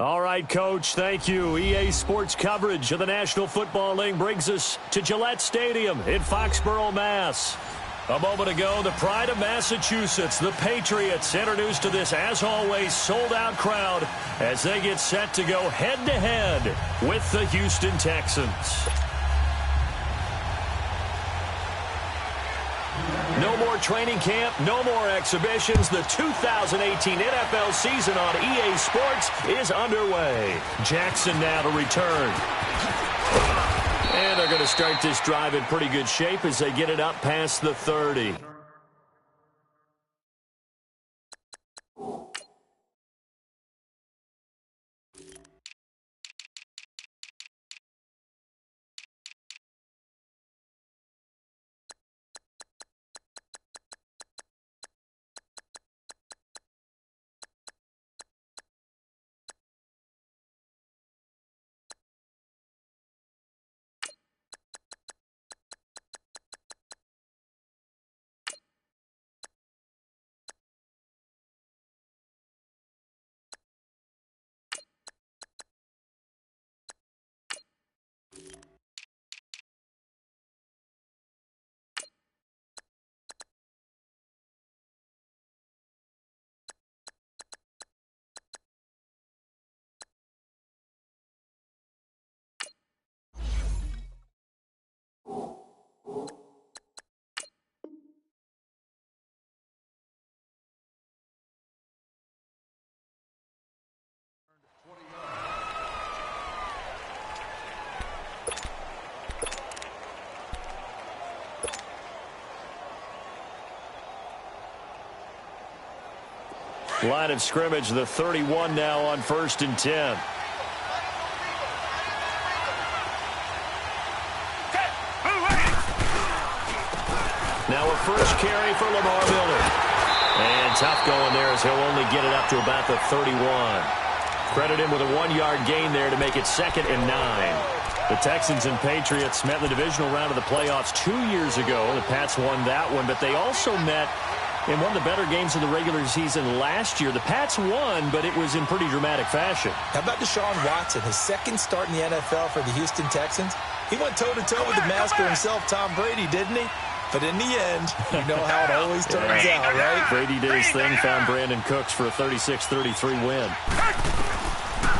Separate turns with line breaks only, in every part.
All right, Coach, thank you. EA Sports coverage of the National Football League brings us to Gillette Stadium in Foxborough, Mass. A moment ago, the pride of Massachusetts, the Patriots, introduced to this, as always, sold-out crowd as they get set to go head-to-head with the Houston Texans. No more training camp, no more exhibitions. The 2018 NFL season on EA Sports is underway. Jackson now to return. And they're going to start this drive in pretty good shape as they get it up past the 30. Line of scrimmage, the 31 now on 1st and 10. Now a first carry for Lamar Miller. And tough going there as he'll only get it up to about the 31. Credit him with a 1-yard gain there to make it 2nd and 9. The Texans and Patriots met in the divisional round of the playoffs 2 years ago. The Pats won that one, but they also met in one of the better games of the regular season last year. The Pats won, but it was in pretty dramatic fashion.
How about Deshaun Watson, his second start in the NFL for the Houston Texans? He went toe-to-toe with the master himself, Tom Brady, didn't he? But in the end, you know how it always turns out, right?
Brady did his thing, found Brandon Cooks for a 36-33 win.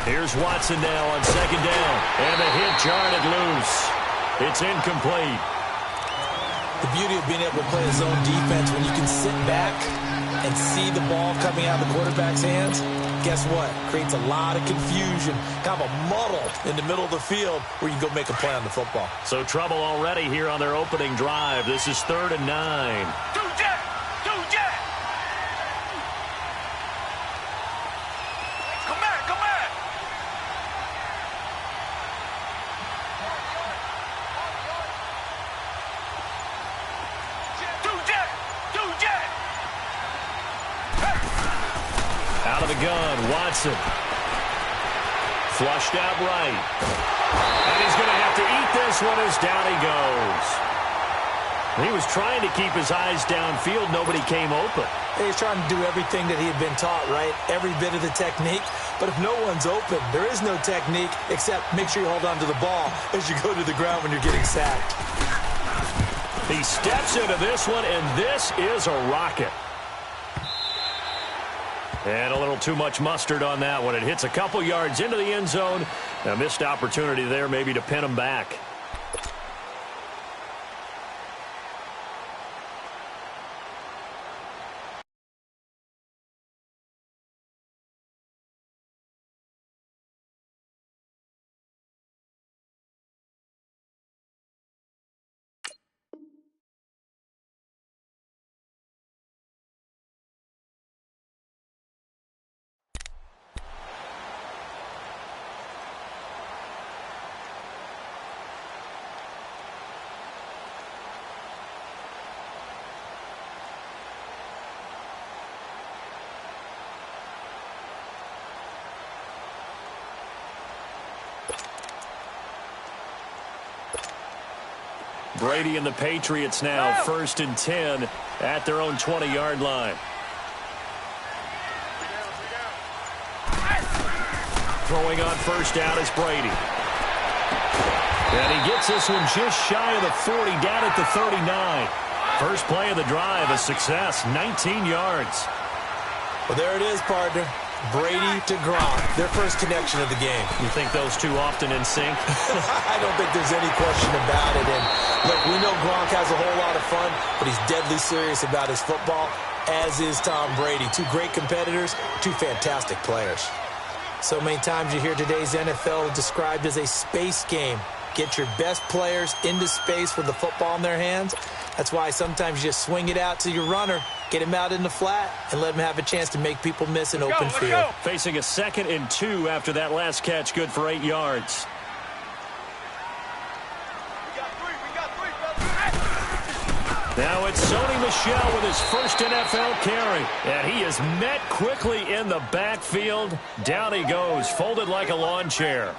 Here's Watson now on 2nd down. And the hit jarred it loose. It's incomplete.
The beauty of being able to play a zone defense when you can sit back and see the ball coming out of the quarterback's hands, guess what? Creates a lot of confusion, kind of a muddle in the middle of the field where you can go make a play on the football.
So trouble already here on their opening drive. This is 3rd and 9. Out of the gun, Watson. Flushed out right. And he's going to have to eat this one as down he goes. He was trying to keep his eyes downfield. Nobody came open.
He's trying to do everything that he had been taught, right? Every bit of the technique. But if no one's open, there is no technique except make sure you hold on to the ball as you go to the ground when you're getting sacked.
He steps into this one, and this is a rocket. And a little too much mustard on that one. It hits a couple yards into the end zone. A missed opportunity there maybe to pin him back. Brady and the Patriots now 1st and 10 at their own 20-yard line. Throwing on first down is Brady. And he gets this one just shy of the 40, down at the 39. First play of the drive, a success, 19 yards.
Well, there it is, partner. Brady to Gronk, their first connection of the game.
You think those two often in sync?
I don't think there's any question about it. And look, we know Gronk has a whole lot of fun, but he's deadly serious about his football, as is Tom Brady. Two great competitors, two fantastic players. So many times you hear today's NFL described as a space game. Get your best players into space with the football in their hands. That's why sometimes you just swing it out to your runner, get him out in the flat, and let him have a chance to make people miss an open field.
Facing a 2nd and 2 after that last catch, good for 8 yards. Now it's Sony Michel with his first NFL carry. And he is met quickly in the backfield. Down he goes, folded like a lawn chair.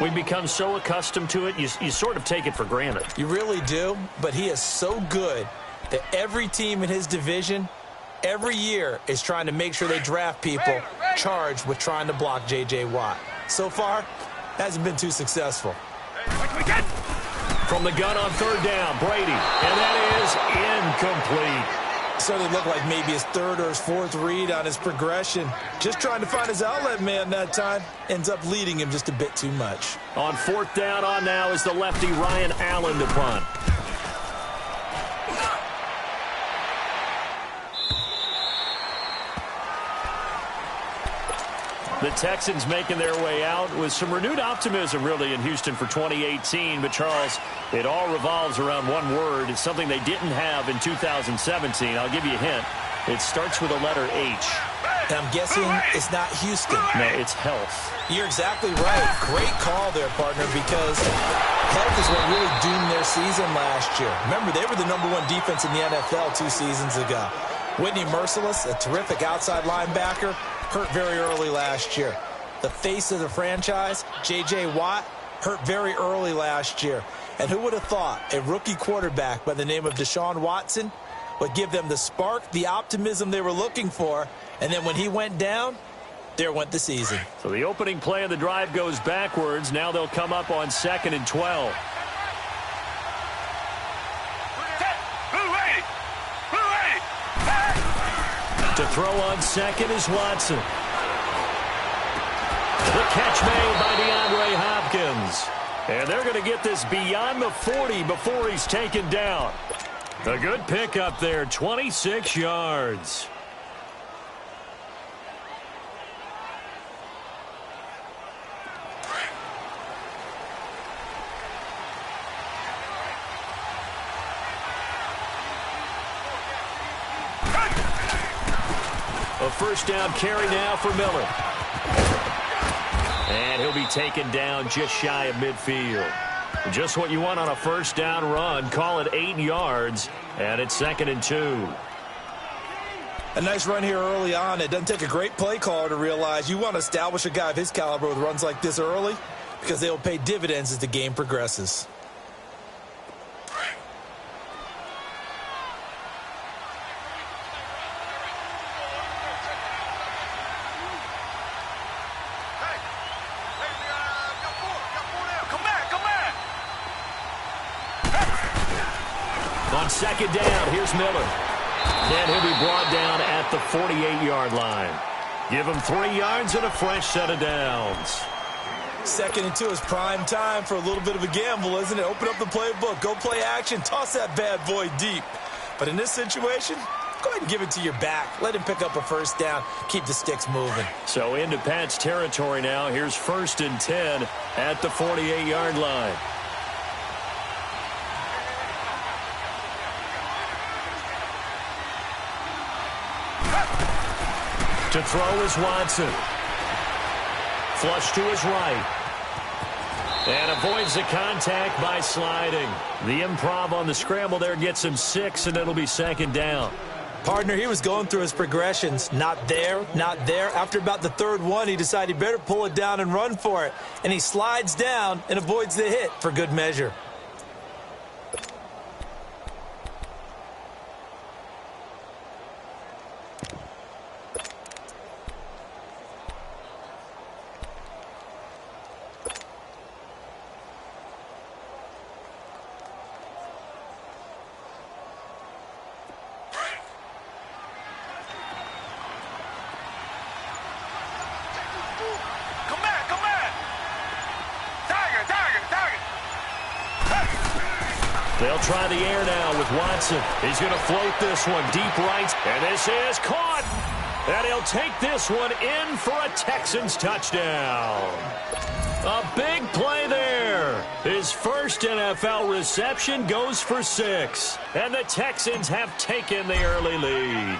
We've become so accustomed to it, you sort of take it for granted.
You really do, but he is so good that every team in his division, every year, is trying to make sure they draft people charged with trying to block J.J. Watt. So far, hasn't been too successful.
From the gun on third down, Brady, and that is incomplete.
Certainly looked like maybe his third or his fourth read on his progression. Just trying to find his outlet man that time. Ends up leading him just a bit too much.
On fourth down on now is the lefty Ryan Allen to punt. The Texans making their way out with some renewed optimism, really, in Houston for 2018. But, Charles, it all revolves around one word. It's something they didn't have in 2017. I'll give you a hint. It starts with a letter H.
And I'm guessing it's not Houston.
No, it's health.
You're exactly right. Great call there, partner, because health is what really doomed their season last year. Remember, they were the #1 defense in the NFL 2 seasons ago. Whitney Merciless, a terrific outside linebacker, hurt very early last year. The face of the franchise, J.J. Watt, hurt very early last year. And who would have thought a rookie quarterback by the name of Deshaun Watson would give them the spark, the optimism they were looking for, and then when he went down, there went the season.
So the opening play of the drive goes backwards. Now they'll come up on 2nd and 12. To throw on second is Watson. The catch made by DeAndre Hopkins. And they're going to get this beyond the 40 before he's taken down. A good pickup there, 26 yards. A first down carry now for Miller. And he'll be taken down just shy of midfield. Just what you want on a first down run. Call it 8 yards. And it's 2nd and 2.
A nice run here early on. It doesn't take a great play caller to realize you want to establish a guy of his caliber with runs like this early because they'll pay dividends as the game progresses.
On second down, here's Miller. And he'll be brought down at the 48-yard line. Give him 3 yards and a fresh set of downs.
2nd and 2 is prime time for a little bit of a gamble, isn't it? Open up the playbook, go play action, toss that bad boy deep. But in this situation, go ahead and give it to your back. Let him pick up a first down, keep the sticks moving.
So into Pat's territory now. Here's 1st and 10 at the 48-yard line. To throw is Watson. Flush to his right. And avoids the contact by sliding. The improv on the scramble there gets him 6, and it'll be 2nd down.
Partner, he was going through his progressions. Not there, not there. After about the 3rd one, he decided he better pull it down and run for it. And he slides down and avoids the hit for good measure.
They'll try the air now with Watson. He's going to float this one deep right, and this is caught. And he'll take this one in for a Texans touchdown. A big play there. His first NFL reception goes for 6. And the Texans have taken the early lead.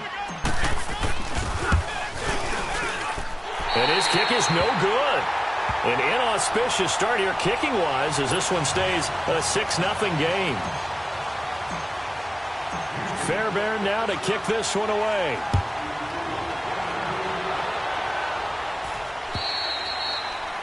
And his kick is no good. An inauspicious start here kicking-wise as this one stays a 6-0 game. Fairbairn now to kick this one away.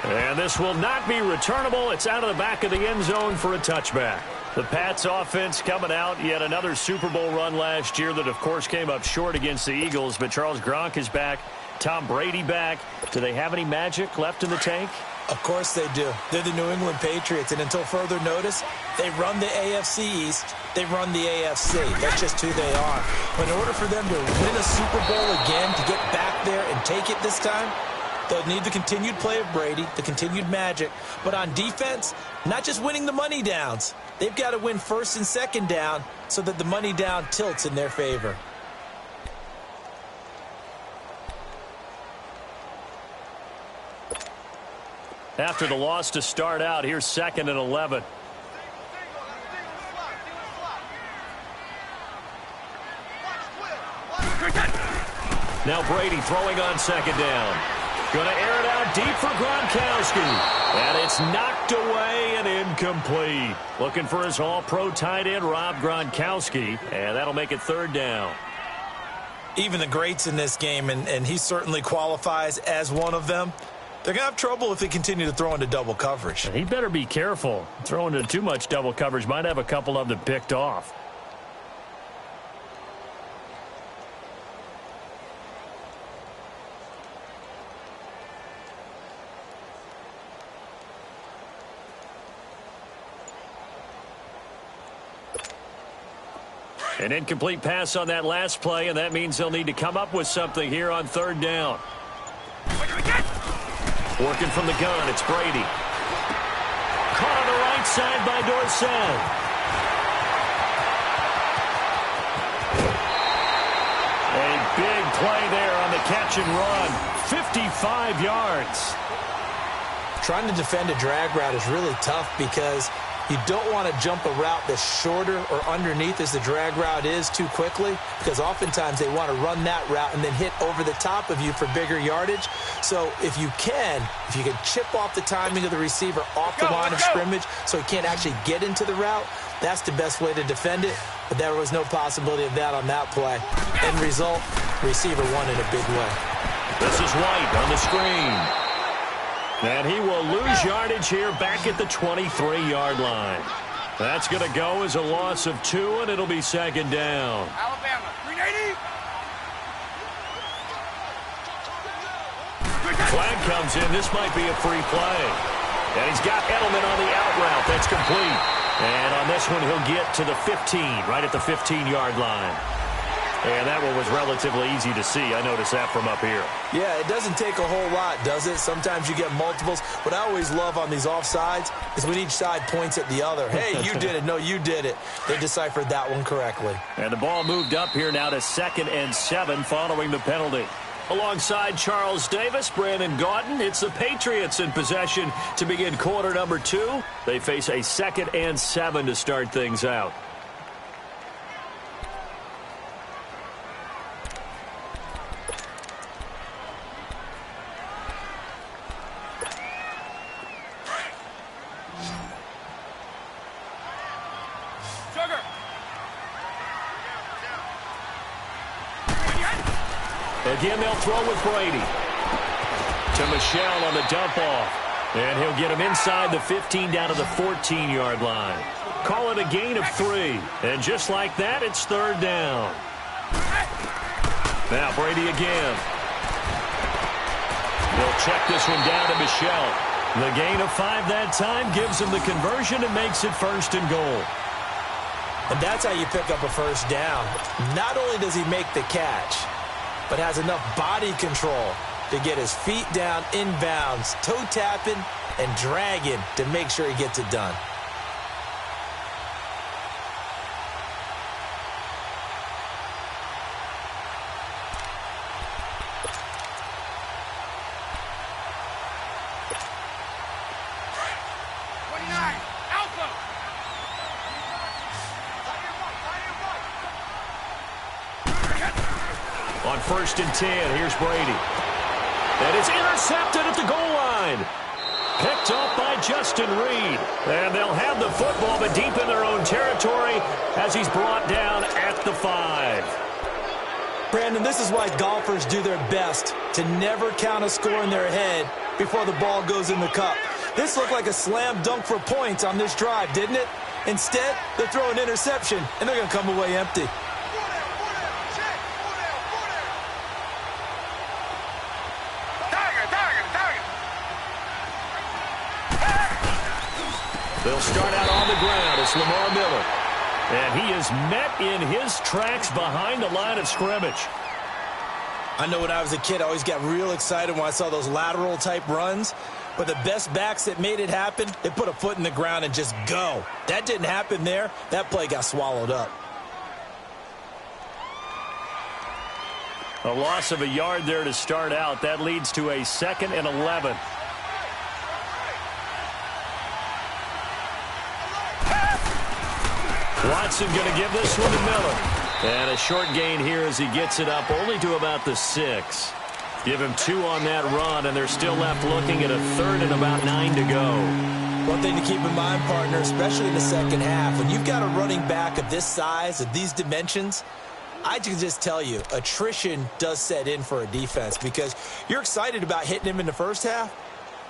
And this will not be returnable. It's out of the back of the end zone for a touchback. The Pats offense coming out. Yet another Super Bowl run last year that, of course, came up short against the Eagles. But Charles Gronk is back. Tom Brady back. Do they have any magic left in the tank?
Of course they do. They're the New England Patriots, and until further notice, they run the AFC East. They run the AFC. That's just who they are. But in order for them to win a Super Bowl again, to get back there and take it this time, they'll need the continued play of Brady, the continued magic. But on defense, not just winning the money downs. They've got to win first and second down so that the money down tilts in their favor.
After the loss to start out, here's 2nd and 11. Now Brady throwing on 2nd down. Going to air it out deep for Gronkowski. And it's knocked away and incomplete. Looking for his all-pro tight end, Rob Gronkowski. And that'll make it 3rd down.
Even the greats in this game, and he certainly qualifies as one of them, they're going to have trouble if they continue to throw into double coverage.
He better be careful. Throwing into too much double coverage might have a couple of them picked off. An incomplete pass on that last play, and that means they'll need to come up with something here on 3rd down. Working from the gun, it's Brady. Caught on the right side by Dorsett. A big play there on the catch and run. 55 yards.
Trying to defend a drag route is really tough because you don't want to jump a route that's shorter or underneath as the drag route is too quickly, because oftentimes they want to run that route and then hit over the top of you for bigger yardage. So if you can chip off the timing of the receiver off the line of scrimmage so he can't actually get into the route, that's the best way to defend it. But there was no possibility of that on that play. End result, receiver won in a big way.
This is White on the screen. And he will lose yardage here back at the 23-yard line. That's going to go as a loss of 2, and it'll be 2nd down.
Alabama, 380.
Flag comes in. This might be a free play. And he's got Edelman on the out route. That's complete. And on this one, he'll get to the 15, right at the 15-yard line. And that one was relatively easy to see. I noticed that from up here.
Yeah, it doesn't take a whole lot, does it? Sometimes you get multiples. What I always love on these offsides is when each side points at the other. Hey, you did it. No, you did it. They deciphered that one correctly.
And the ball moved up here now to 2nd and 7 following the penalty. Alongside Charles Davis, Brandon Gaudin, it's the Patriots in possession to begin quarter number 2. They face a 2nd and 7 to start things out. Again, they'll throw with Brady. To Michel on the dump off. And he'll get him inside the 15 down to the 14-yard line. Call it a gain of 3. And just like that, it's 3rd down. Now Brady again. They'll check this one down to Michel. The gain of 5 that time gives him the conversion and makes it 1st and goal.
And that's how you pick up a 1st down. Not only does he make the catch, but has enough body control to get his feet down inbounds, toe tapping and dragging to make sure he gets it done.
on 1st and 10. Here's Brady. And it's intercepted at the goal line. Picked off by Justin Reed. And they'll have the football, but deep in their own territory as he's brought down at the 5.
Brandon, this is why golfers do their best to never count a score in their head before the ball goes in the cup. This looked like a slam dunk for points on this drive, didn't it? Instead, they throw an interception, and they're going to come away empty.
They'll start out on the ground. It's Lamar Miller. And he is met in his tracks behind the line of scrimmage.
I know when I was a kid, I always got real excited when I saw those lateral-type runs. But the best backs that made it happen, they put a foot in the ground and just go. That didn't happen there. That play got swallowed up.
A loss of a yard there to start out. That leads to a 2nd and 11. Watson going to give this one to Miller. And a short gain here as he gets it up only to about the 6. Give him 2 on that run, and they're still left looking at a 3rd and about 9 to go.
One thing to keep in mind, partner, especially in the second half, when you've got a running back of this size, of these dimensions, I can just tell you, attrition does set in for a defense because you're excited about hitting him in the first half.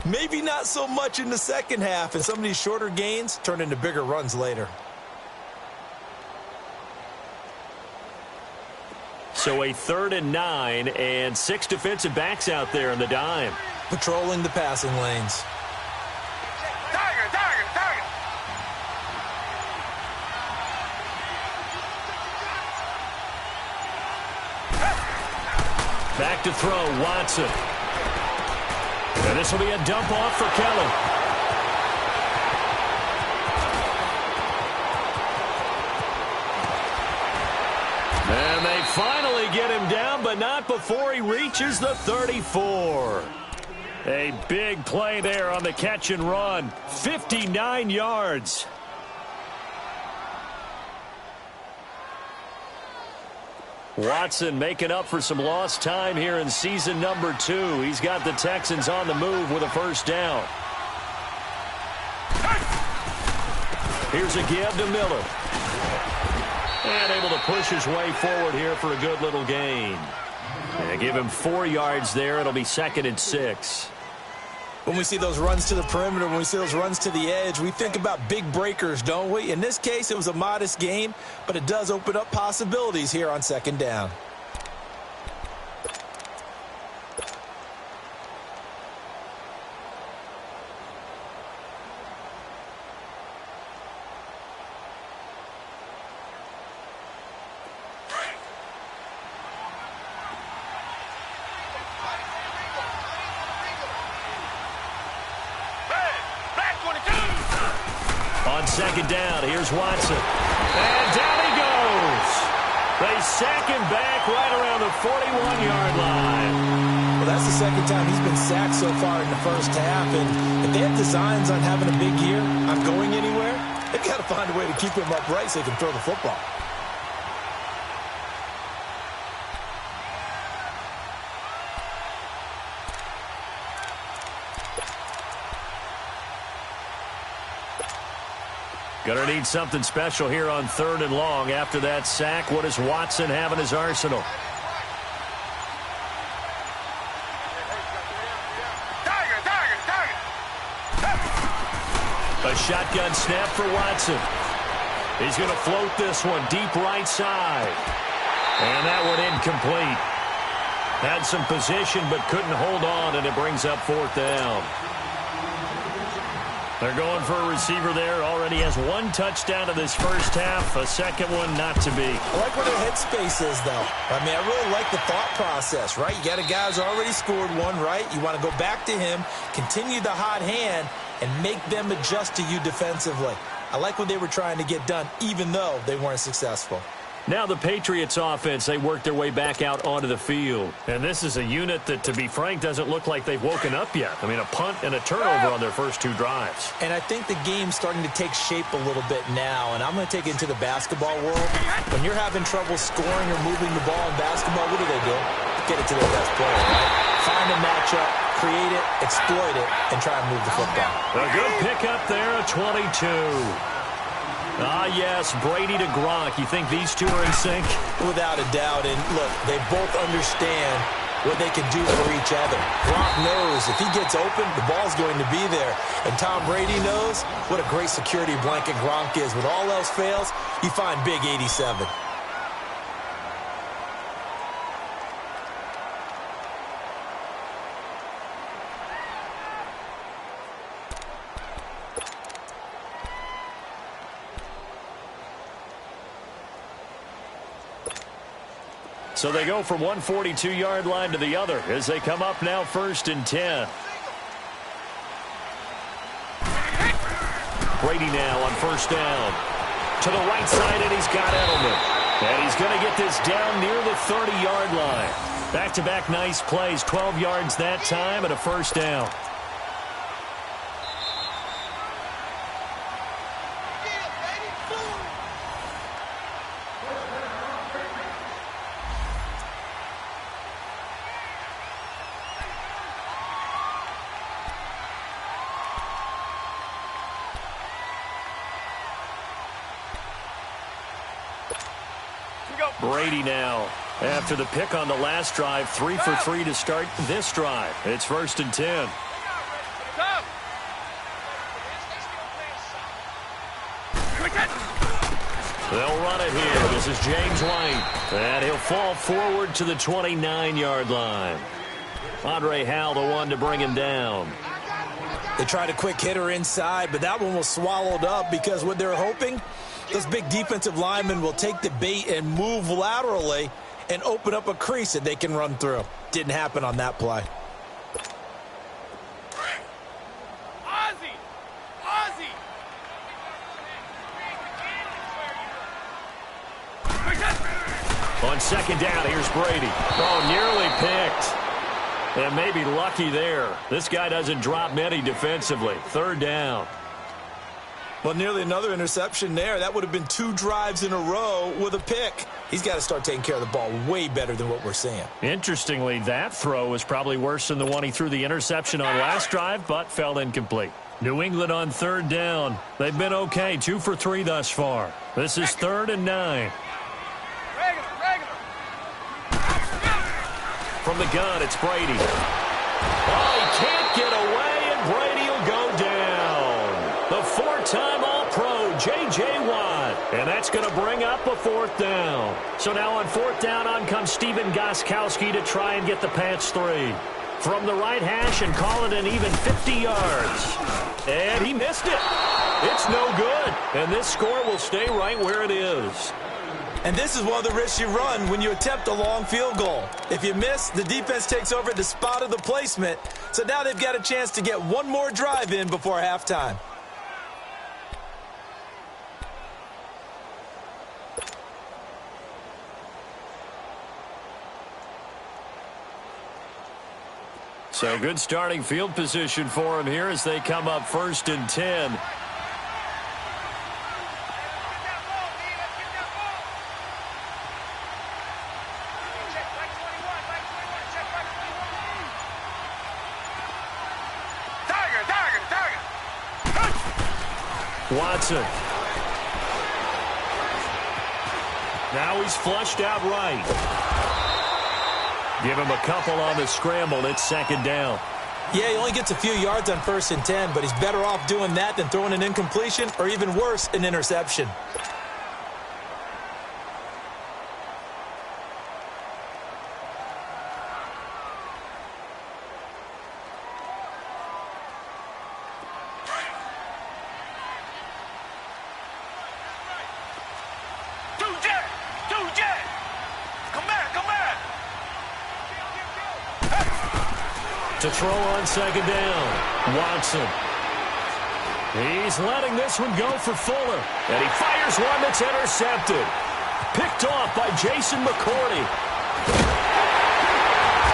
Maybe not so much in the second half, and some of these shorter gains turn into bigger runs later.
So a 3rd and 9 and 6 defensive backs out there in the dime.
Patrolling the passing lanes.
Back to throw, Watson. And this will be a dump off for Kelly. And they finally get him down, but not before he reaches the 34. A big play there on the catch and run. 59 yards. Watson making up for some lost time here in season number 2. He's got the Texans on the move with a 1st down. Here's a give to Miller. And able to push his way forward here for a good little gain. And give him 4 yards there. It'll be 2nd and 6.
When we see those runs to the perimeter, when we see those runs to the edge, we think about big breakers, don't we? In this case, it was a modest gain, but it does open up possibilities here on 2nd down.
On 2nd down, here's Watson. And down he goes. They sack him back right around the 41-yard line.
Well, that's the 2nd time he's been sacked so far in the first half. And if they have designs on having a big year, on going anywhere, they've got to find a way to keep him upright so he can throw the football.
Gonna need something special here on 3rd and long. After that sack, what does Watson have in his arsenal? A shotgun snap for Watson. He's gonna float this one deep right side. And that one incomplete. Had some position but couldn't hold on, and it brings up 4th down. They're going for a receiver there. Already has 1 touchdown in this first half. A 2nd one not to be.
I like where their headspace is, though. I mean, I really like the thought process, right? You got a guy who's already scored 1, right? You want to go back to him, continue the hot hand, and make them adjust to you defensively. I like what they were trying to get done, even though they weren't successful.
Now the Patriots offense, they work their way back out onto the field. And this is a unit that, to be frank, doesn't look like they've woken up yet. I mean, a punt and a turnover on their first 2 drives.
And I think the game's starting to take shape a little bit now, and I'm going to take it into the basketball world. When you're having trouble scoring or moving the ball in basketball, what do? Get it to their best player, right? Find a matchup, create it, exploit it, and try and move the football.
A good pickup there, a 22. Ah, yes, Brady to Gronk. You think these two are in sync?
Without a doubt. And look, they both understand what they can do for each other. Gronk knows if he gets open, the ball's going to be there. And Tom Brady knows what a great security blanket Gronk is. When all else fails, you find Big 87.
So they go from one 42-yard line to the other as they come up now 1st and 10. Brady now on 1st down. To the right side, and he's got Edelman. And he's going to get this down near the 30-yard line. Back-to-back nice plays, 12 yards that time and a 1st down. Brady now, after the pick on the last drive, 3 for 3 to start this drive. It's 1st and 10. They'll run it here. This is James White. And he'll fall forward to the 29-yard line. Andre Howell, the one to bring him down.
They tried a quick hitter inside, but that one was swallowed up because what they're hoping, those big defensive linemen will take the bait and move laterally and open up a crease that they can run through. Didn't happen on that play.
On 2nd down, here's Brady. Oh, nearly picked. And maybe lucky there. This guy doesn't drop many defensively. 3rd down.
Well, nearly another interception there. That would have been 2 drives in a row with a pick. He's got to start taking care of the ball way better than what we're seeing.
Interestingly, that throw was probably worse than the one he threw the interception on last drive, but fell incomplete. New England on 3rd down. They've been okay, 2 for 3 thus far. This is 3rd and 9. From the gun, it's Brady. Oh, he can't get away, and Brady will go down. The 4-time All-Pro, J.J. Watt. And that's going to bring up a 4th down. So now on 4th down, on comes Steven Gostkowski to try and get the Pats 3. From the right hash and call it an even 50 yards. And he missed it. It's no good. And this score will stay right where it is.
And this is one of the risks you run when you attempt a long field goal. If you miss, the defense takes over at the spot of the placement. So now they've got a chance to get one more drive in before halftime.
So good starting field position for him here as they come up 1st and 10. Watson. Now he's flushed out right. Give him a couple on the scramble. It's 2nd down.
Yeah, he only gets a few yards on 1st and 10, but he's better off doing that than throwing an incompletion or even worse, an interception.
To throw on 2nd down, Watson. He's letting this one go for Fuller. And he fires one that's intercepted. Picked off by Jason McCourty.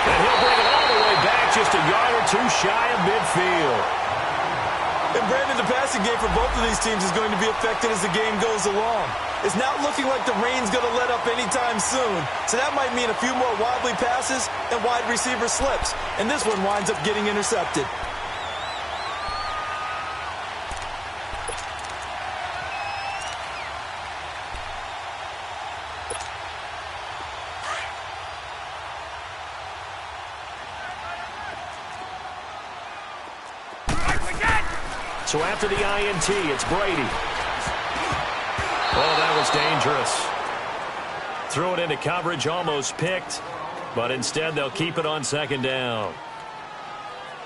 And he'll bring it all the way back just a yard or two shy of midfield.
And Brandon, the passing game for both of these teams is going to be affected as the game goes along. It's not looking like the rain's going to let up anytime soon. So that might mean a few more wildly passes and wide receiver slips. And this one winds up getting intercepted.
So after the INT, it's Brady. Oh, that was dangerous. Threw it into coverage, almost picked, but instead they'll keep it on second down.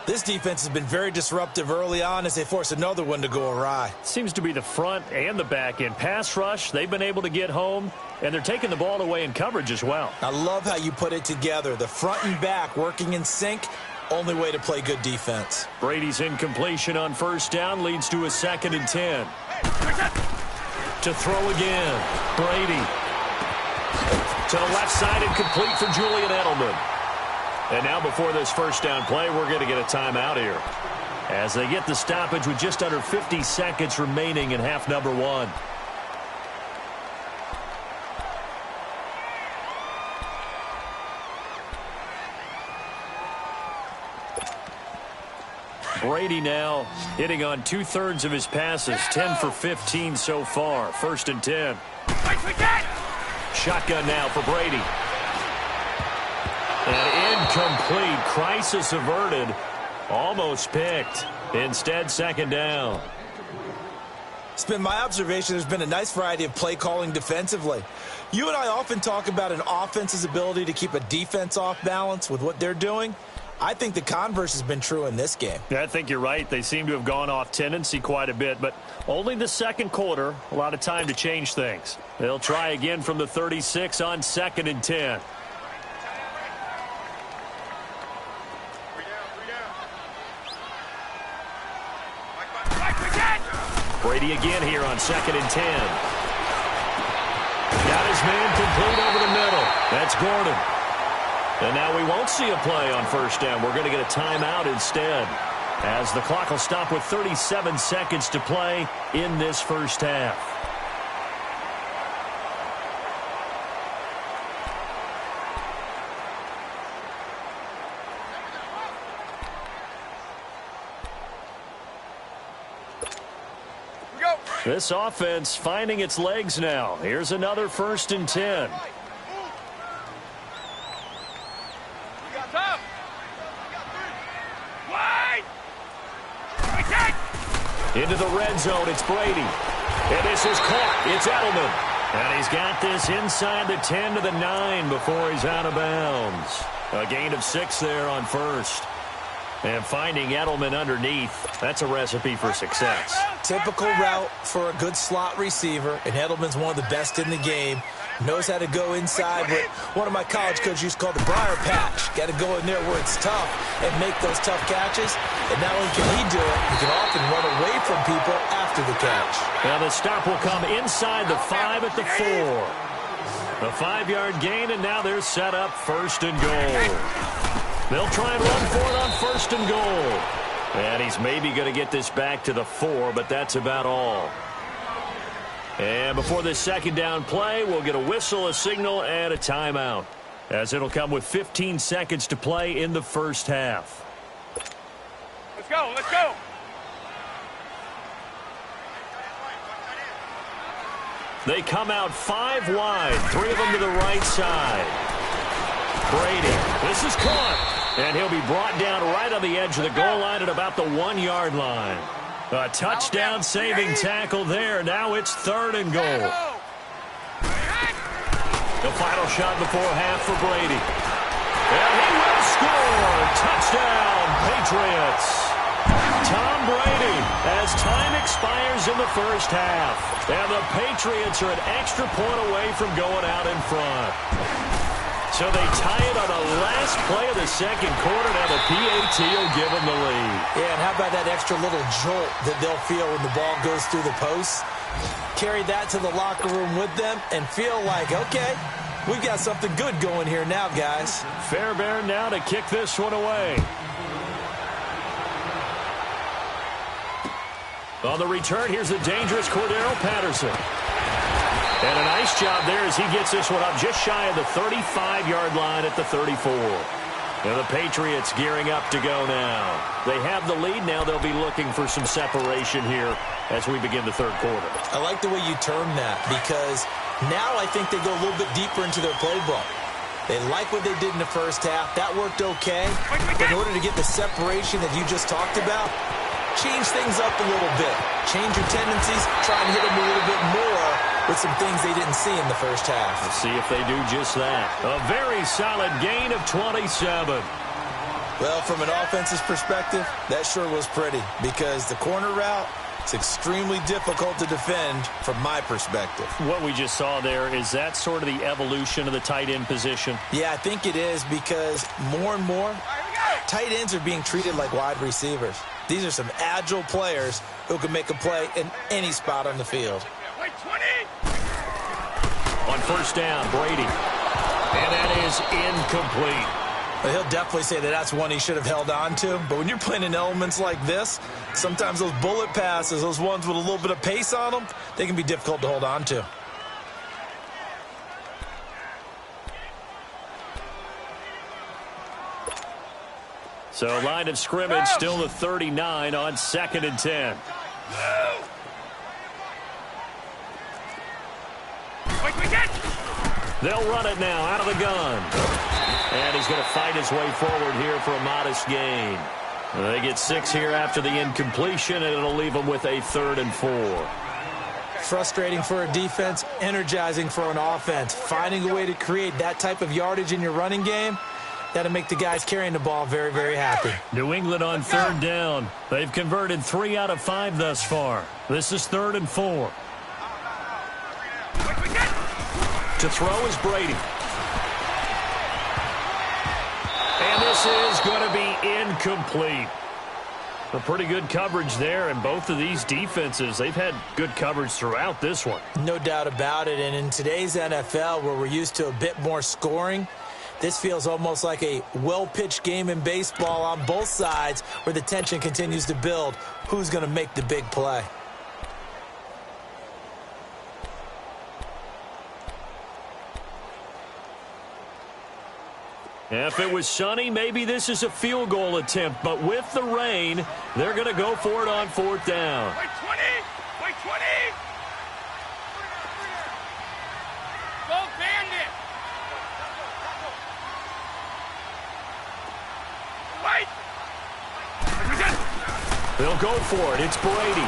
This defense has been very disruptive early on as they force another one to go awry.
Seems to be the front and the back end. Pass rush, they've been able to get home, and they're taking the ball away in coverage as well.
I love how you put it together. The front and back working in sync. Only way to play good defense.
Brady's incompletion on first down leads to a 2nd and 10. To throw again. Brady. To the left side and complete for Julian Edelman. And now before this first down play, we're going to get a timeout here, as they get the stoppage with just under 50 seconds remaining in half number 1. Brady now hitting on 2/3 of his passes, 10 for 15 so far. 1st and 10. Shotgun now for Brady. And incomplete. Crisis averted. Almost picked. Instead, 2nd down.
It's been my observation there's been a nice variety of play calling defensively. You and I often talk about an offense's ability to keep a defense off balance with what they're doing. I think the converse has been true in this game.
Yeah, I think you're right. They seem to have gone off tendency quite a bit, but only the second quarter. A lot of time to change things. They'll try again from the 36 on 2nd and 10. Brady again here on 2nd and 10. Got his man complete over the middle. That's Gordon. And now we won't see a play on first down. We're going to get a timeout instead, as the clock will stop with 37 seconds to play in this first half. This offense finding its legs now. Here's another 1st and 10. Into the red zone, it's Brady. And this is caught. It's Edelman. And he's got this inside the 10 to the 9 before he's out of bounds. A gain of 6 there on first. And finding Edelman underneath, that's a recipe for success.
Typical route for a good slot receiver, and Edelman's one of the best in the game. Knows how to go inside what one of my college coaches used to call the briar patch. Got to go in there where it's tough and make those tough catches. And not only can he do it, he can often run away from people after the catch.
Now the stop will come inside the 5 at the 4. A 5-yard gain, and now they're set up 1st and goal. They'll try and run for it on 1st and goal. And he's maybe going to get this back to the 4, but that's about all. And before this 2nd down play, we'll get a whistle, a signal, and a timeout, as it'll come with 15 seconds to play in the first half.
Let's go, let's go.
They come out 5 wide, 3 of them to the right side. Brady, this is caught. And he'll be brought down right on the edge of the goal line at about the 1-yard line. A touchdown-saving tackle there. Now it's 3rd and goal. The final shot before half for Brady. And he will score. Touchdown, Patriots. Tom Brady, as time expires in the first half. And the Patriots are an extra point away from going out in front. So they tie it on the last play of the second quarter. Now the PAT will give them the lead.
Yeah, and how about that extra little jolt that they'll feel when the ball goes through the posts? carry that to the locker room with them and feel like, okay, we've got something good going here now, guys.
Fairbairn now to kick this one away. On the return, here's the dangerous Cordero Patterson. And a nice job there as he gets this one up just shy of the 35-yard line at the 34. And the Patriots gearing up to go now. They have the lead. Now they'll be looking for some separation here as we begin the third quarter.
I like the way you termed that because now I think they go a little bit deeper into their playbook. They like what they did in the first half. That worked okay. But in order to get the separation that you just talked about, change things up a little bit. Change your tendencies. Try and hit them a little bit more with some things they didn't see in the first half.
Let's see if they do just that. A very solid gain of 27.
Well, from an offense's perspective, that sure was pretty because the corner route is extremely difficult to defend from my perspective.
What we just saw there, is that sort of the evolution of the tight end position?
Yeah, I think it is because more and more, tight ends are being treated like wide receivers. These are some agile players who can make a play in any spot on the field.
On first down, Brady. And that is incomplete.
Well, he'll definitely say that that's one he should have held on to. But when you're playing in elements like this, sometimes those bullet passes, those ones with a little bit of pace on them, they can be difficult to hold on to.
So line of scrimmage still the 39 on 2nd and 10. They'll run it now out of the gun. And he's going to fight his way forward here for a modest gain. They get 6 here after the incompletion, and it'll leave them with a 3rd and 4.
Frustrating for a defense, energizing for an offense. Finding a way to create that type of yardage in your running game, that'll make the guys carrying the ball very, very happy.
New England on 3rd down. They've converted 3 out of 5 thus far. This is 3rd and 4. To throw is Brady. And this is going to be incomplete. A pretty good coverage there, and both of these defenses, they've had good coverage throughout this one.
No doubt about it, and in today's NFL, where we're used to a bit more scoring, this feels almost like a well-pitched game in baseball on both sides where the tension continues to build. Who's going to make the big play?
If it was sunny, maybe this is a field goal attempt. But with the rain, they're going to go for it on 4th down.
Wait 20! Wait 20! Go Bandit! Wait!
They'll go for it. It's Brady.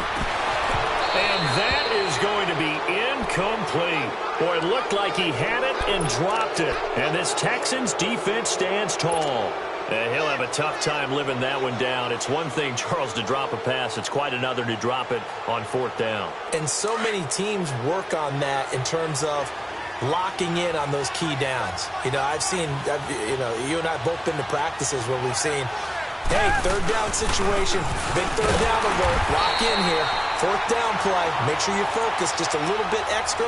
And that is going to be incomplete. Boy, it looked like he had it and dropped it. And this Texans defense stands tall. And he'll have a tough time living that one down. It's one thing, Charles, to drop a pass. It's quite another to drop it on 4th down.
And so many teams work on that in terms of locking in on those key downs. You know, you and I have both been to practices where we've seen, hey, 3rd down situation, big 3rd down alert, lock in here. 4th down play, make sure you focus just a little bit extra.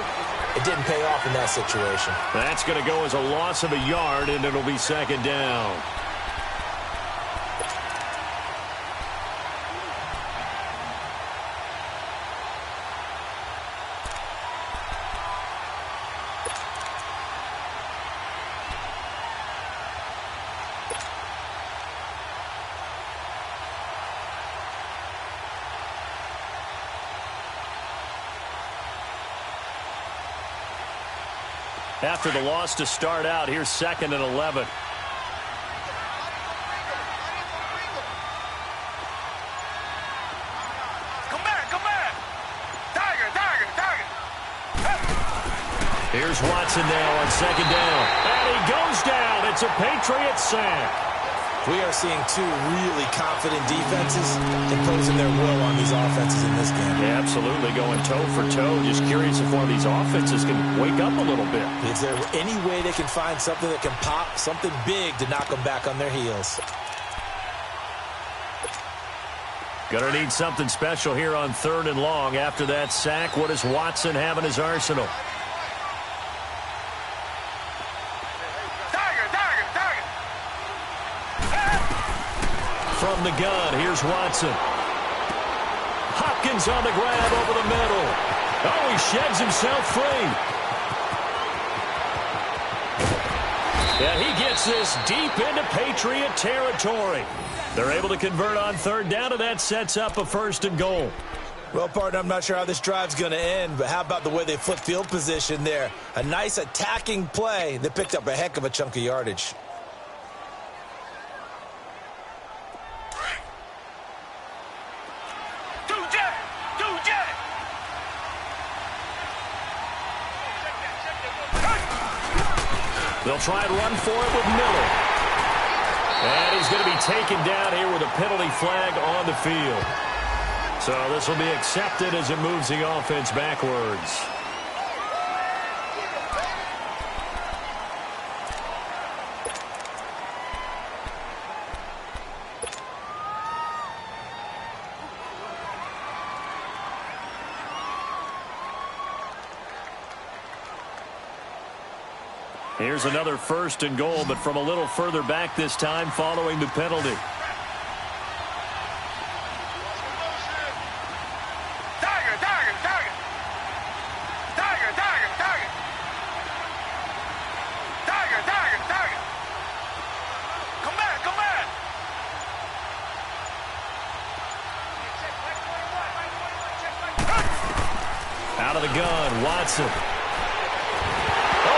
It didn't pay off in that situation.
That's going to go as a loss of a yard, and it'll be 2nd down. After the loss to start out, here's 2nd and 11.
Come back! Tiger!
Here's Watson now on 2nd down. And he goes down. It's a Patriot sack.
We are seeing 2 really confident defenses imposing their will on these offenses in this game.
Yeah, absolutely, going toe for toe. Just curious if one of these offenses can wake up a little bit.
Is there any way they can find something that can pop, something big to knock them back on their heels?
Gonna need something special here on 3rd and long. After that sack, what does Watson have in his arsenal? From the gun, here's Watson. Hopkins on the grab over the middle. Oh, he sheds himself free. Yeah, he gets this deep into Patriot territory. They're able to convert on 3rd down, and that sets up a 1st and goal.
Well, partner, I'm not sure how this drive's going to end, but how about the way they flip field position there? A nice attacking play. They picked up a heck of a chunk of yardage.
They'll try and run for it with Miller. And he's going to be taken down here with a penalty flag on the field. So this will be accepted as it moves the offense backwards. Here's another 1st and goal, but from a little further back this time following the penalty.
Tiger, tiger, tiger. Tiger, tiger, tiger. Tiger, tiger, tiger. Come back, come back.
Out of the gun, Watson.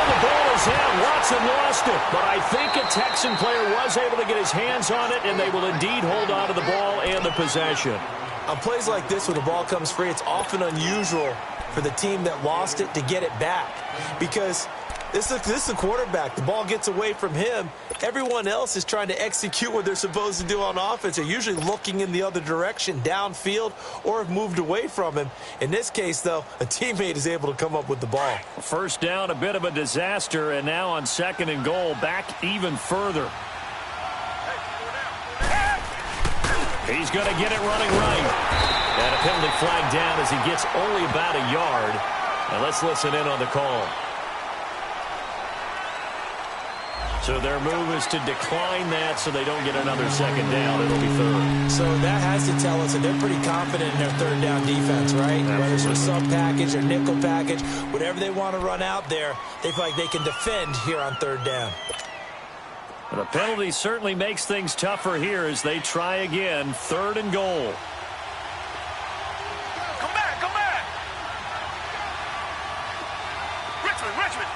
The ball is out. Watson lost it. But I think a Texan player was able to get his hands on it, and they will indeed hold on to the ball and the possession.
On plays like this, when the ball comes free, it's often unusual for the team that lost it to get it back. Because this is the quarterback. The ball gets away from him. Everyone else is trying to execute what they're supposed to do on offense. They're usually looking in the other direction, downfield, or have moved away from him. In this case, though, a teammate is able to come up with the ball.
1st down, a bit of a disaster, and now on 2nd and goal, back even further. He's going to get it running right. And a penalty flag down as he gets only about a yard. And let's listen in on the call. So their move is to decline that so they don't get another 2nd down. It'll be 3rd.
So that has to tell us that they're pretty confident in their 3rd down defense, right?
Absolutely.
Whether it's a sub package or nickel package, whatever they want to run out there, they feel like they can defend here on 3rd down.
The penalty certainly makes things tougher here as they try again. 3rd and goal.
Come back, come back. Richmond.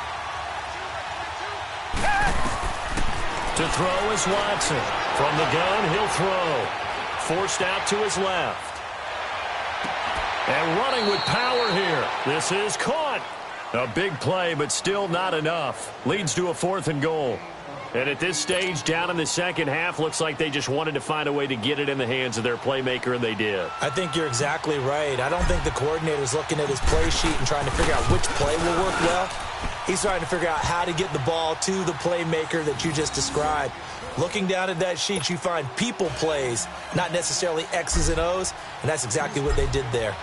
To throw is Watson. From the gun, he'll throw. Forced out to his left. And running with power here. This is caught. A big play, but still not enough. Leads to a 4th and goal. And at this stage, down in the 2nd half, looks like they just wanted to find a way to get it in the hands of their playmaker, and they did.
I think you're exactly right. I don't think the coordinator's looking at his play sheet and trying to figure out which play will work well. He's trying to figure out how to get the ball to the playmaker that you just described. Looking down at that sheet, you find people plays, not necessarily X's and O's, and that's exactly what they did there.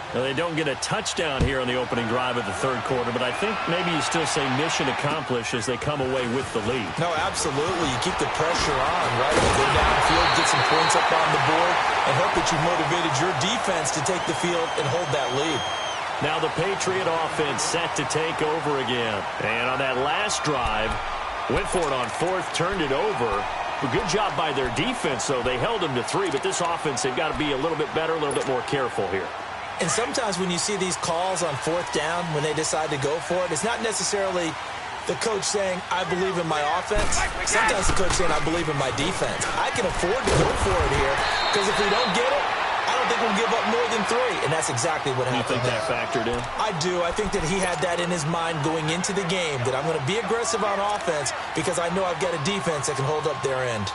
Now, they don't get a touchdown here on the opening drive of the 3rd quarter, but I think maybe you still say mission accomplished as they come away with the lead.
No, absolutely. You keep the pressure on, right? You go downfield, get some points up on the board, and hope that you motivated your defense to take the field and hold that lead.
Now the Patriot offense set to take over again. And on that last drive, went for it on 4th, turned it over. A good job by their defense, though. They held them to 3, but this offense, they've got to be a little bit better, a little bit more careful here.
And sometimes when you see these calls on 4th down, when they decide to go for it, it's not necessarily the coach saying, I believe in my offense. Sometimes the coach saying, I believe in my defense. I can afford to go for it here because if we don't get it, I don't think we'll give up more than 3. And that's exactly what happened.
You think that factored in?
I do. I think that he had that in his mind going into the game, that I'm going to be aggressive on offense because I know I've got a defense that can hold up their end.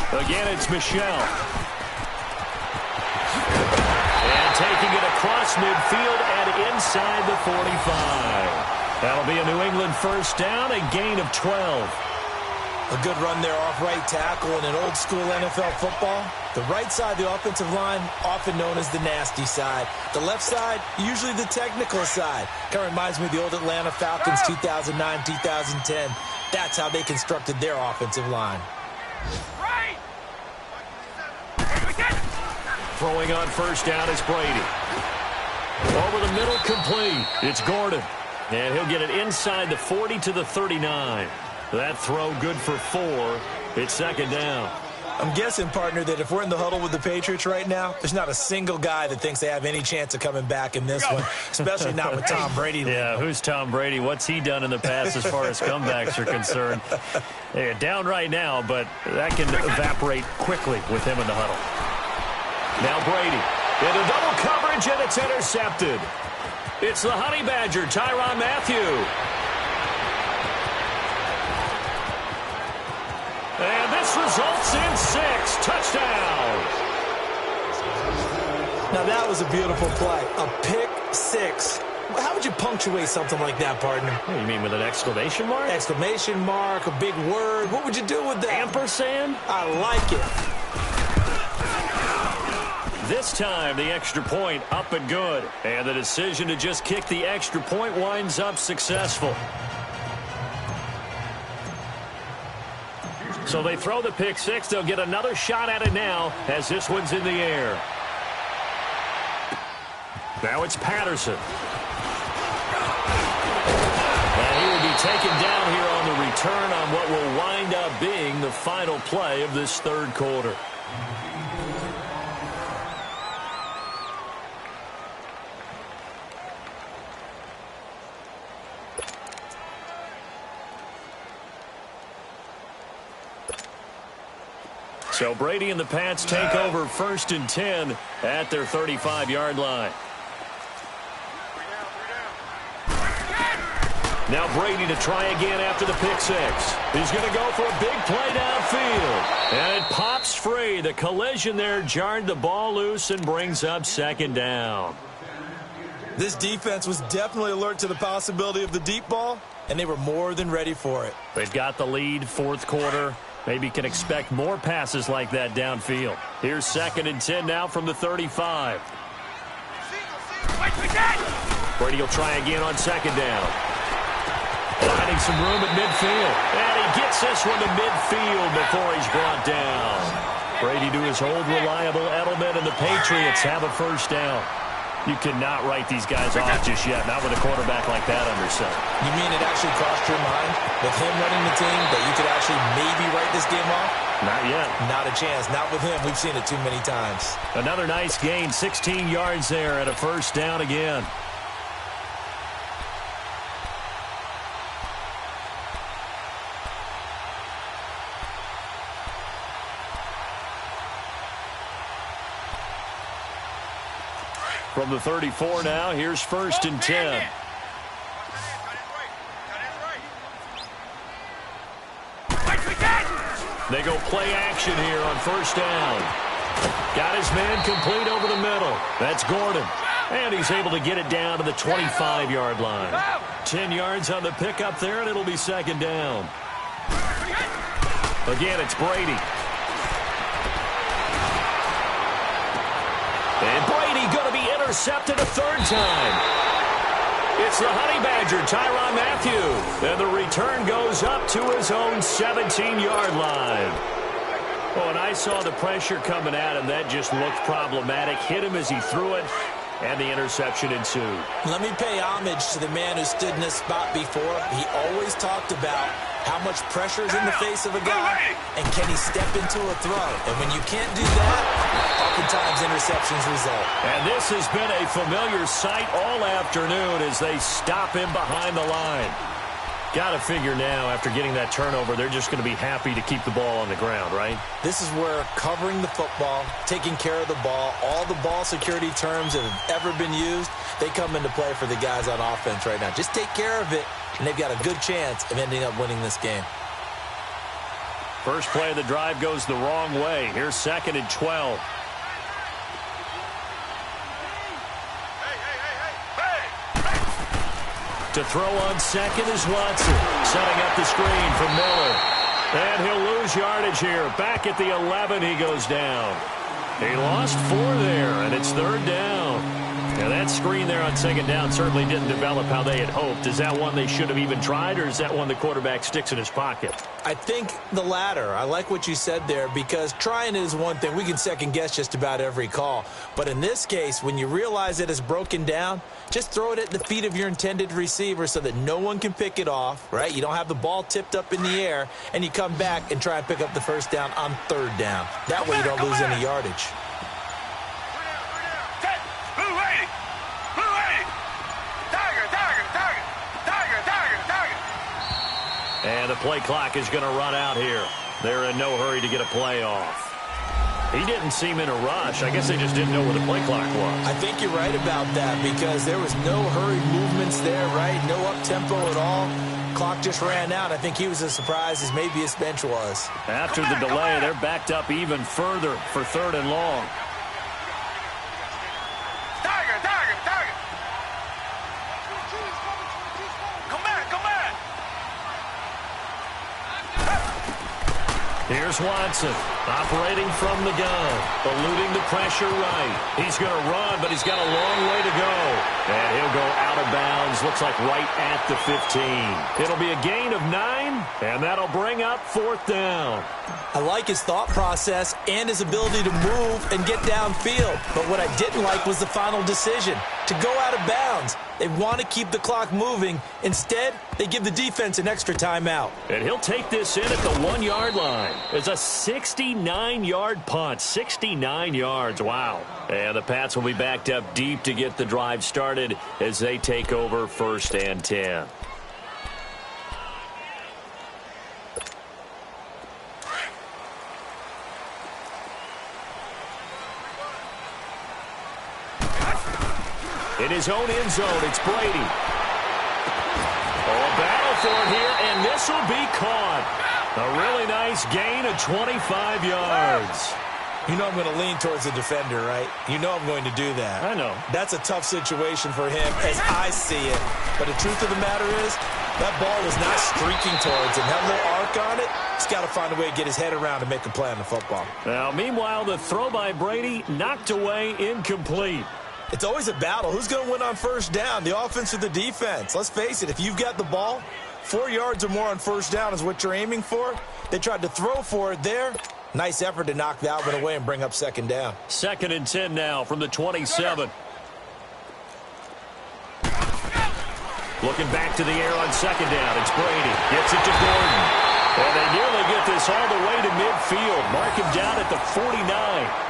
Again, it's Michelle. And taking it across midfield and inside the 45. That'll be a New England first down, a gain of 12.
A good run there off right tackle in an old-school NFL football. The right side, the offensive line, often known as the nasty side. The left side, usually the technical side. Kind of reminds me of the old Atlanta Falcons 2009, 2010. That's how they constructed their offensive line.
Right.
Throwing on first down is Brady. Over the middle, complete. It's Gordon. And he'll get it inside the 40 to the 39. That throw good for 4. It's second down.
I'm guessing, partner, that if we're in the huddle with the Patriots right now, there's not a single guy that thinks they have any chance of coming back in this one, especially not with Tom Brady.
Yeah, who's Tom Brady? What's he done in the past as far as comebacks are concerned? Yeah, down right now, but that can evaporate quickly with him in the huddle. Now Brady into double coverage, and it's intercepted. It's the Honey Badger, Tyrann Mathieu. And this results in 6 touchdowns.
Now, that was a beautiful play. A pick 6. How would you punctuate something like that, partner?
What do you mean, with an exclamation mark?
Exclamation mark, a big word. What would you do with that?
Ampersand?
I like it.
This time, the extra point up and good. And the decision to just kick the extra point winds up successful. So they throw the pick 6. They'll get another shot at it now as this one's in the air. Now it's Patterson. And he will be taken down here on the return on what will wind up being the final play of this third quarter. So Brady and the Pats take over 1st and 10 at their 35-yard line. Now Brady to try again after the pick 6. He's going to go for a big play downfield. And it pops free. The collision there jarred the ball loose and brings up 2nd down.
This defense was definitely alert to the possibility of the deep ball, and they were more than ready for it.
They've got the lead, 4th quarter. Maybe can expect more passes like that downfield. Here's 2nd and 10 now from the 35. Brady will try again on 2nd down. Finding some room at midfield. And he gets this one to midfield before he's brought down. Brady to his old reliable Edelman, and the Patriots have a first down. You cannot write these guys off just yet, not with a quarterback like that under center.
You mean it actually crossed your mind with him running the team that you could actually maybe write this game off?
Not yet.
Not a chance. Not with him. We've seen it too many times.
Another nice gain, 16 yards there, and a first down again. From the 34 now, here's 1st and 10. They go play action here on 1st down. Got his man complete over the middle. That's Gordon. And he's able to get it down to the 25-yard line. 10 yards on the pickup there, and it'll be 2nd down. Again, it's Brady. And Brady going to be intercepted a 3rd time. It's the Honey Badger, Tyrann Mathieu. And the return goes up to his own 17-yard line. Oh, and I saw the pressure coming at him. That just looked problematic. Hit him as he threw it, and the interception ensued.
Let me pay homage to the man who stood in this spot before. He always talked about how much pressure is in the face of a guy, and can he step into a throw? And when you can't do that, oftentimes interceptions result.
And this has been a familiar sight all afternoon as they stop him behind the line. Got to figure now, after getting that turnover, they're just going to be happy to keep the ball on the ground, right?
This is where covering the football, taking care of the ball, all the ball security terms that have ever been used, they come into play for the guys on offense right now. Just take care of it, and they've got a good chance of ending up winning this game.
First play of the drive goes the wrong way. Here's 2nd and 12. To throw on second is Watson. Setting up the screen for Miller. And he'll lose yardage here. Back at the 11, he goes down. He lost 4 there, and it's third down. Now, that screen there on second down certainly didn't develop how they had hoped. Is that one they should have even tried, or is that one the quarterback sticks in his pocket?
I think the latter. I like what you said there, because trying is one thing. We can second-guess just about every call. But in this case, when you realize it is broken down, just throw it at the feet of your intended receiver so that no one can pick it off, right? You don't have the ball tipped up in the air, and you come back and try and pick up the first down on third down. That way you don't lose any yardage.
And the play clock is going to run out here. They're in no hurry to get a play off. He didn't seem in a rush. I guess they just didn't know where the play clock was.
I think you're right about that, because there was no hurried movements there, right? No up-tempo at all. Clock just ran out. I think he was as surprised as maybe his bench was.
After the delay, they're backed up even further for third and long. Here's Watson, operating from the gun, eluding the pressure right. He's going to run, but he's got a long way to go. And he'll go out of bounds, looks like right at the 15. It'll be a gain of 9, and that'll bring up fourth down.
I like his thought process and his ability to move and get downfield. But what I didn't like was the final decision, to go out of bounds. They want to keep the clock moving. Instead, they give the defense an extra timeout.
And he'll take this in at the 1-yard line. It's a 69-yard punt. 69 yards. Wow. And the Pats will be backed up deep to get the drive started as they take over 1st and 10. In his own end zone, it's Brady. Oh, a battle for it here, and this will be caught. A really nice gain of 25 yards.
You know I'm going to lean towards the defender, right? You know I'm going to do that.
I know.
That's a tough situation for him as I see it. But the truth of the matter is, that ball was not streaking towards him. That little arc on it, he's got to find a way to get his head around and make a play on the football.
Now, meanwhile, the throw by Brady knocked away, incomplete.
It's always a battle. Who's going to win on first down, the offense or the defense? Let's face it, if you've got the ball, 4 yards or more on first down is what you're aiming for. They tried to throw for it there. Nice effort to knock Valvin away and bring up second down.
2nd and 10 now from the 27. Looking back to the air on second down. It's Brady. Gets it to Gordon. And they nearly get this all the way to midfield. Mark him down at the 49.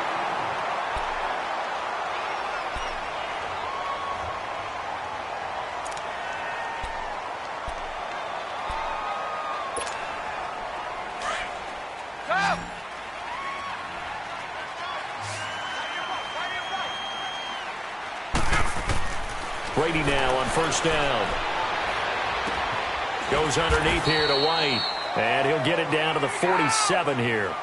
Brady now on first down. Goes underneath here to White. And he'll get it down to the 47 here.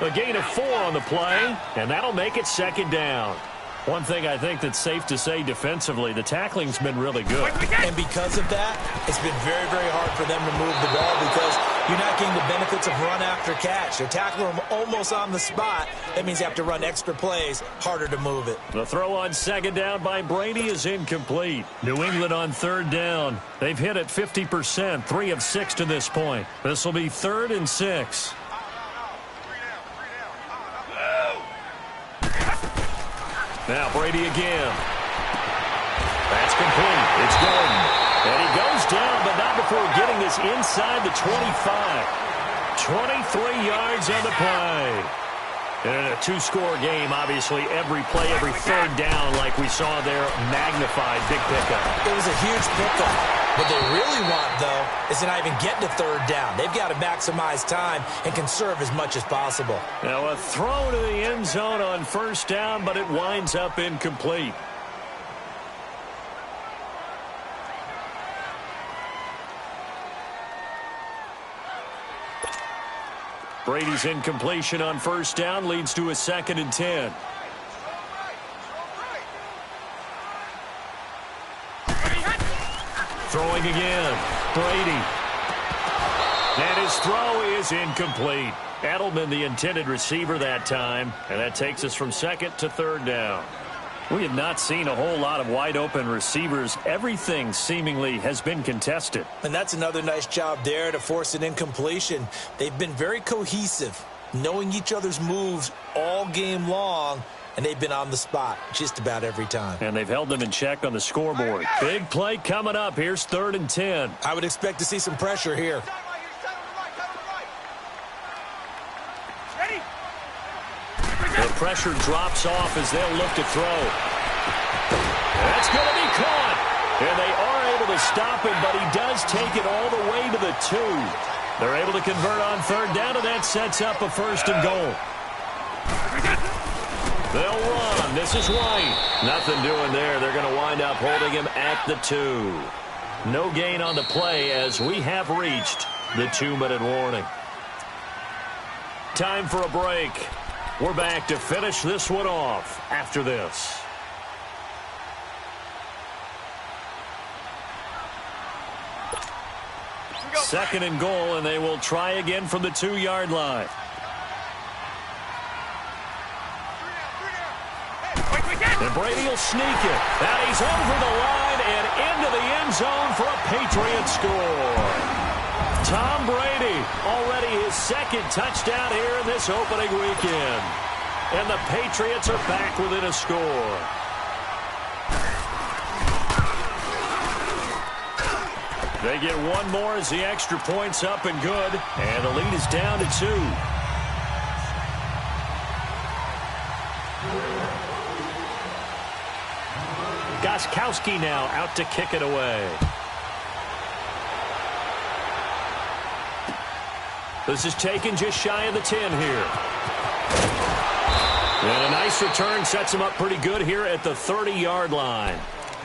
A gain of 4 on the play, and that'll make it second down. One thing I think that's safe to say defensively, the tackling's been really good.
And because of that, it's been very, very hard for them to move the ball because you're not getting the benefits of run after catch. They're tackling them almost on the spot. That means you have to run extra plays, harder to move it.
The throw on second down by Brady is incomplete. New England on third down. They've hit it 50%, 3 of 6 to this point. This will be 3rd and 6. Now Brady again. That's complete. It's Gordon. And he goes down, but not before getting this inside the 25. 23 yards on the play. And in a 2-score game, obviously, every play, every third down, like we saw there, magnified. Big pickup.
It was a huge pickup. What they really want, though, is to not even get to third down. They've got to maximize time and conserve as much as possible.
Now a throw to the end zone on first down, but it winds up incomplete. Brady's incompletion on first down leads to a 2nd and 10. Throwing again. Brady. And his throw is incomplete. Edelman, the intended receiver that time, and that takes us from second to third down. We have not seen a whole lot of wide-open receivers. Everything seemingly has been contested.
And that's another nice job there to force an incompletion. They've been very cohesive, knowing each other's moves all game long, and they've been on the spot just about every time.
And they've held them in check on the scoreboard. Big play coming up. Here's 3rd and 10.
I would expect to see some pressure here.
The pressure drops off as they'll look to throw. That's going to be caught. And they are able to stop him, but he does take it all the way to the 2. They're able to convert on 3rd down, and that sets up a 1st and goal. They'll run. This is White. Nothing doing there. They're going to wind up holding him at the 2. No gain on the play as we have reached the 2-minute warning. Time for a break. We're back to finish this one off after this. Second and goal, and they will try again from the 2-yard line. And Brady will sneak it. And he's over the line and into the end zone for a Patriot score. Tom Brady, already his 2nd touchdown here in this opening weekend. And the Patriots are back within a score. They get one more as the extra point's up and good. And the lead is down to 2. Gostkowski now out to kick it away. This is taken just shy of the 10 here. And a nice return sets him up pretty good here at the 30-yard line.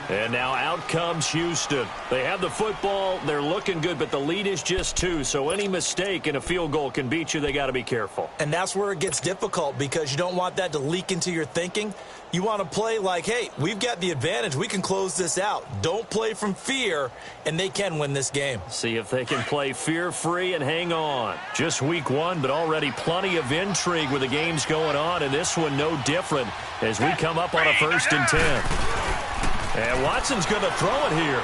And now out comes Houston. They have the football. They're looking good, but the lead is just 2. So any mistake in a field goal can beat you. They got to be careful.
And that's where it gets difficult because you don't want that to leak into your thinking. You want to play like, hey, we've got the advantage. We can close this out. Don't play from fear, and they can win this game.
See if they can play fear-free and hang on. Just week 1, but already plenty of intrigue with the games going on, and this one no different as we come up on a 1st and 10. And Watson's going to throw it here.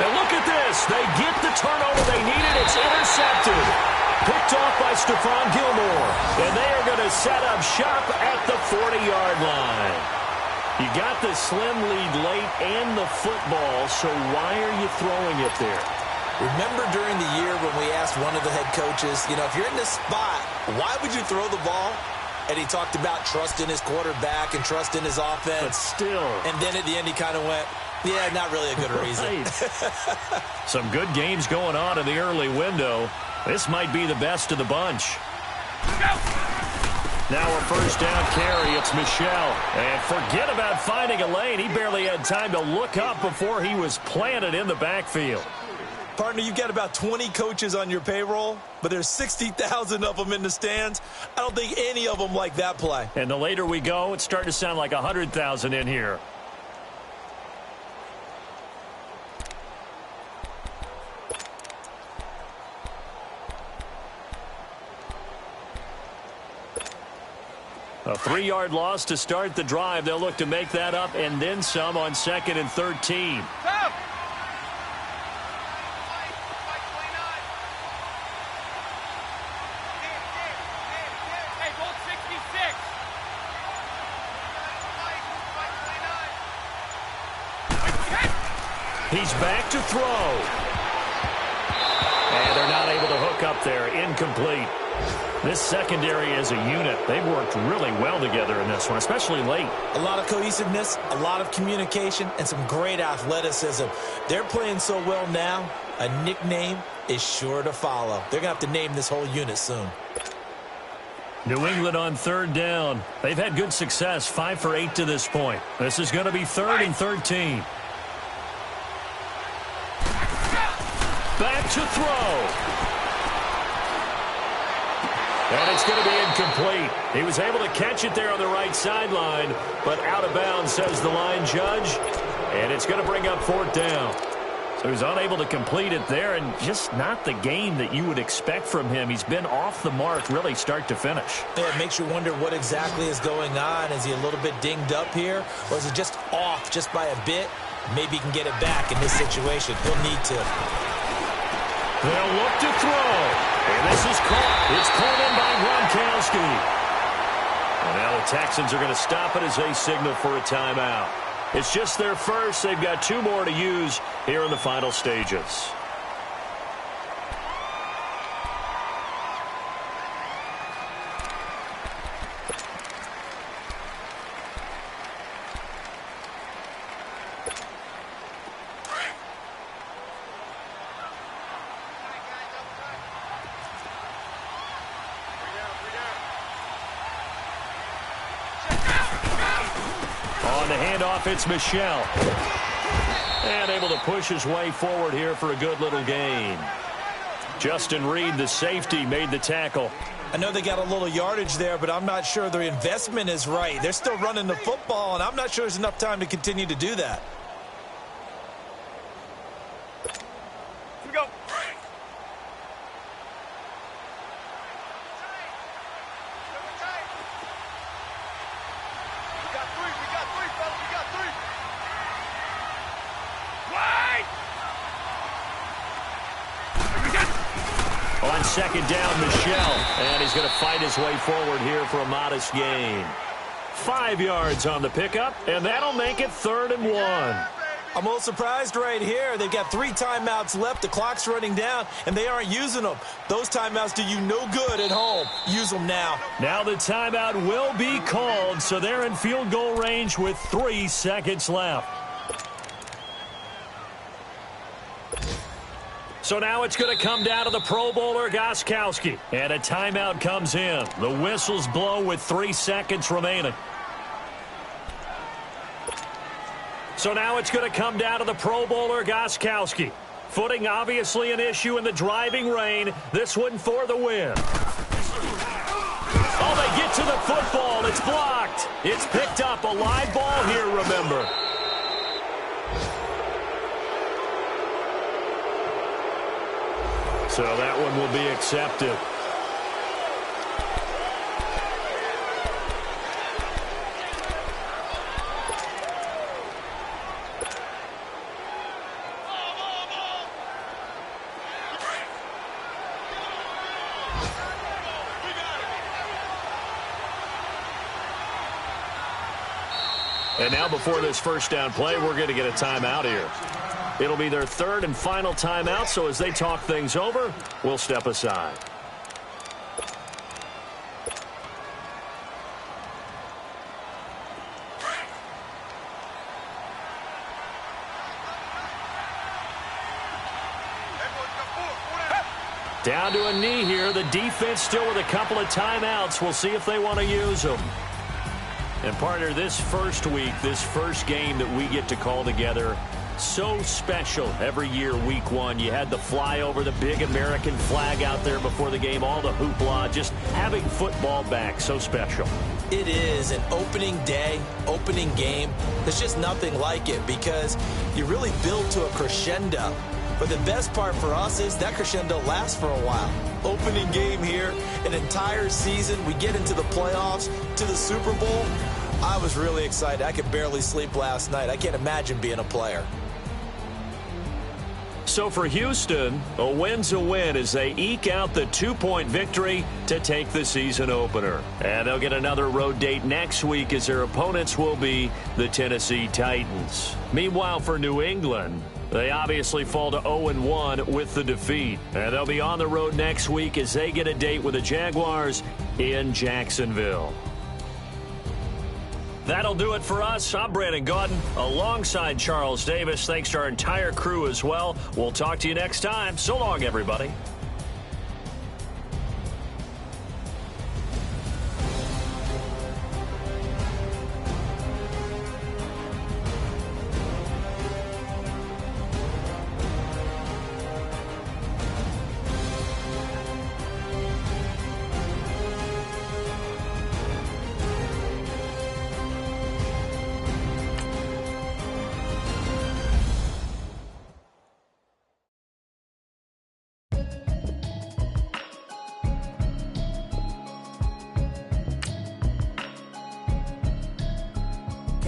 And look at this. They get the turnover they needed. It's intercepted. Picked off by Stephon Gilmore. And they are going to set up shop at the 40-yard line. You got the slim lead late and the football, so why are you throwing it there?
Remember during the year when we asked one of the head coaches, you know, if you're in this spot, why would you throw the ball? And he talked about trusting his quarterback and trusting his offense.
But still.
And then at the end he kind of went, yeah, not really a good reason.
Right. Some good games going on in the early window. This might be the best of the bunch. Now a 1st down carry. It's Michel. And forget about finding a lane. He barely had time to look up before he was planted in the backfield.
Partner, you've got about 20 coaches on your payroll, but there's 60,000 of them in the stands. I don't think any of them like that play.
And the later we go, it's starting to sound like 100,000 in here. A 3-yard loss to start the drive. They'll look to make that up and then some on 2nd and 13. He's back to throw. And they're not able to hook up there. Incomplete. This secondary as a unit, they've worked really well together in this one, especially late.
A lot of cohesiveness, a lot of communication, and some great athleticism. They're playing so well now, a nickname is sure to follow. They're going to have to name this whole unit soon.
New England on 3rd down. They've had good success, 5 for 8 to this point. This is going to be 3rd and 13. Back to throw. And it's going to be incomplete. He was able to catch it there on the right sideline, but out of bounds, says the line judge. And it's going to bring up 4th down. So he's unable to complete it there, and just not the game that you would expect from him. He's been off the mark really start to finish.
Yeah, it makes you wonder what exactly is going on. Is he a little bit dinged up here, or is it just off just by a bit? Maybe he can get it back in this situation. He'll need to.
They'll look to throw. And this is caught. It's caught in by Gronkowski. And now the Texans are going to stop it as they signal for a timeout. It's just their first. They've got 2 more to use here in the final stages. It's Michel. And able to push his way forward here for a good little gain. Justin Reed, the safety, made the tackle.
I know they got a little yardage there, but I'm not sure their investment is right. They're still running the football, and I'm not sure there's enough time to continue to do that.
Here we go.
On 2nd down, Michel. And he's going to fight his way forward here for a modest gain. 5 yards on the pickup, and that'll make it 3rd and 1.
I'm a little surprised right here. They've got 3 timeouts left. The clock's running down, and they aren't using them. Those timeouts do you no good at home. Use them now.
Now the timeout will be called, so they're in field goal range with 3 seconds left. So now it's going to come down to the Pro Bowler, Gostkowski. And a timeout comes in. The whistles blow with 3 seconds remaining. So now it's going to come down to the Pro Bowler, Gostkowski. Footing obviously an issue in the driving rain. This one for the win. Oh, they get to the football. It's blocked. It's picked up. A live ball here, remember. So that one will be accepted. And now before this first down play, we're going to get a timeout here. It'll be their 3rd and final timeout, so as they talk things over, we'll step aside. Down to a knee here. The defense still with a couple of timeouts. We'll see if they want to use them. And partner, this first week, this first game that we get to call together, so special every year, week 1. You had the flyover, the big American flag out there before the game, all the hoopla, just having football back, so special.
It is an opening day, opening game. There's just nothing like it because you really build to a crescendo. But the best part for us is that crescendo lasts for a while. Opening game here, an entire season. We get into the playoffs, to the Super Bowl. I was really excited. I could barely sleep last night. I can't imagine being a player.
So for Houston, a win's a win as they eke out the 2-point victory to take the season opener. And they'll get another road date next week as their opponents will be the Tennessee Titans. Meanwhile, for New England, they obviously fall to 0-1 with the defeat. And they'll be on the road next week as they get a date with the Jaguars in Jacksonville. That'll do it for us. I'm Brandon Gaudin alongside Charles Davis. Thanks to our entire crew as well. We'll talk to you next time. So long, everybody.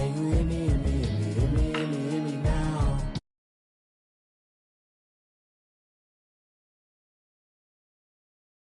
Hey, you hear me?